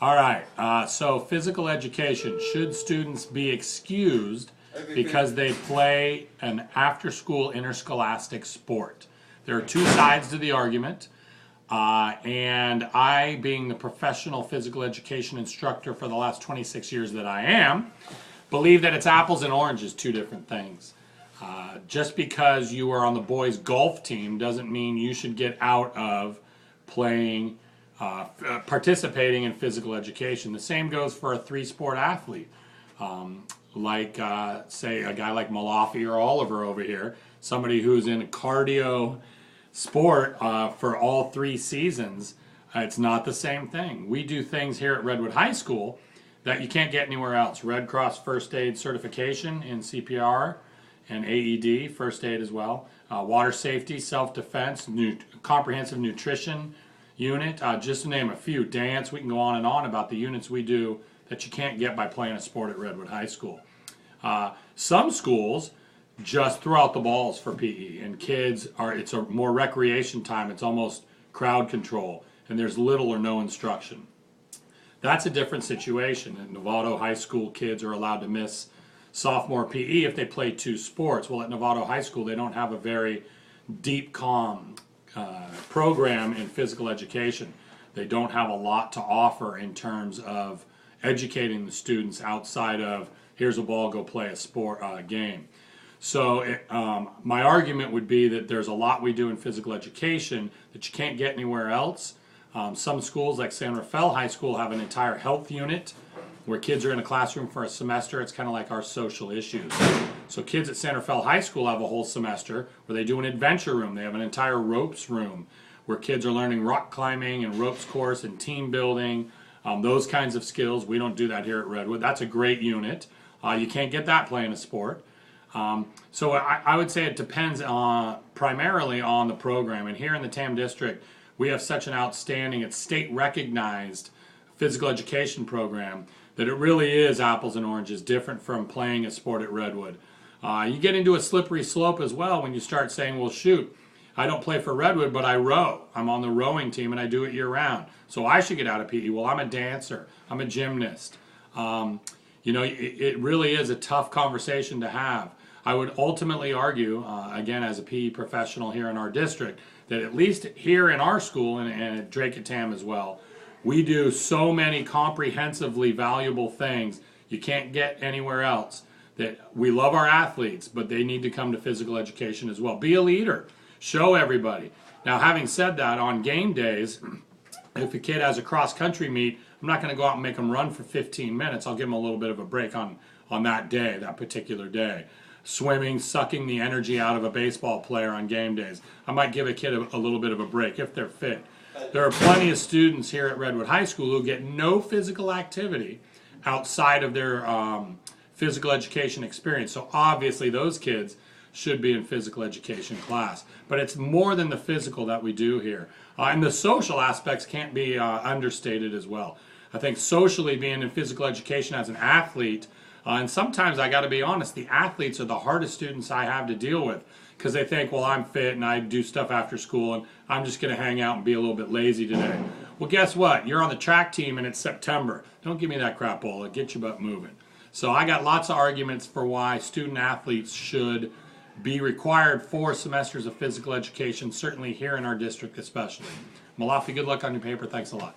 All right. So physical education, should students be excused because they play an after-school interscholastic sport? There are two sides to the argument. And I, being the professional physical education instructor for the last 26 years that I am, believe that it's apples and oranges, two different things. Just because you are on the boys' golf team doesn't mean you should get out of playing, participating in physical education. The same goes for a three-sport athlete. Say, a guy like Malafi or Oliver over here, somebody who's in cardio sport for all 3 seasons. It's not the same thing. We do things here at Redwood High School that you can't get anywhere else. Red Cross first aid certification in CPR and AED, first aid as well. Water safety, self-defense, comprehensive nutrition unit, just to name a few. Dance, we can go on and on about the units we do that you can't get by playing a sport at Redwood High School. Some schools just throw out the balls for PE, and it's a more recreation time. It's almost crowd control, and there's little or no instruction. That's a different situation. At Novato High School, kids are allowed to miss sophomore PE if they play 2 sports. Well, at Novato High School, they don't have a very deep, calm program in physical education. They don't have a lot to offer in terms of educating the students outside of, here's a ball, go play a sport game. So my argument would be that there's a lot we do in physical education that you can't get anywhere else. Some schools like San Rafael High School have an entire health unit where kids are in a classroom for a semester. It's kind of like our social issues. So kids at San Rafael High School have a whole semester where they do an adventure room. They have an entire ropes room where kids are learning rock climbing and ropes course and team building, those kinds of skills. We don't do that here at Redwood. That's a great unit. You can't get that playing a sport. So I would say it depends primarily on the program. And here in the TAM district, we have such an outstanding, it's state recognized physical education program that it really is apples and oranges, different from playing a sport at Redwood. You get into a slippery slope as well when you start saying, well, shoot, I don't play for Redwood, but I row. I'm on the rowing team and I do it year round. So I should get out of PE. Well, I'm a dancer. I'm a gymnast. It really is a tough conversation to have. I would ultimately argue, again, as a PE professional here in our district, that at least here in our school and at Drake at TAM as well, we do so many comprehensively valuable things you can't get anywhere else. That we love our athletes, but they need to come to physical education as well. Be a leader. Show everybody. Now, having said that, on game days, if a kid has a cross-country meet, I'm not going to go out and make them run for 15 minutes. I'll give them a little bit of a break on that day, that particular day. Swimming, sucking the energy out of a baseball player on game days. I might give a kid a little bit of a break if they're fit. There are plenty of students here at Redwood High School who get no physical activity outside of their physical education experience. So obviously those kids should be in physical education class. But it's more than the physical that we do here. And the social aspects can't be understated as well. I think socially being in physical education as an athlete, and sometimes I got to be honest, the athletes are the hardest students I have to deal with because they think, well, I'm fit and I do stuff after school and I'm just going to hang out and be a little bit lazy today. Well, guess what? You're on the track team and it's September. Don't give me that crapola. Get your butt moving. So I got lots of arguments for why student athletes should be required 4 semesters of physical education, certainly here in our district especially. Malafi, good luck on your paper. Thanks a lot.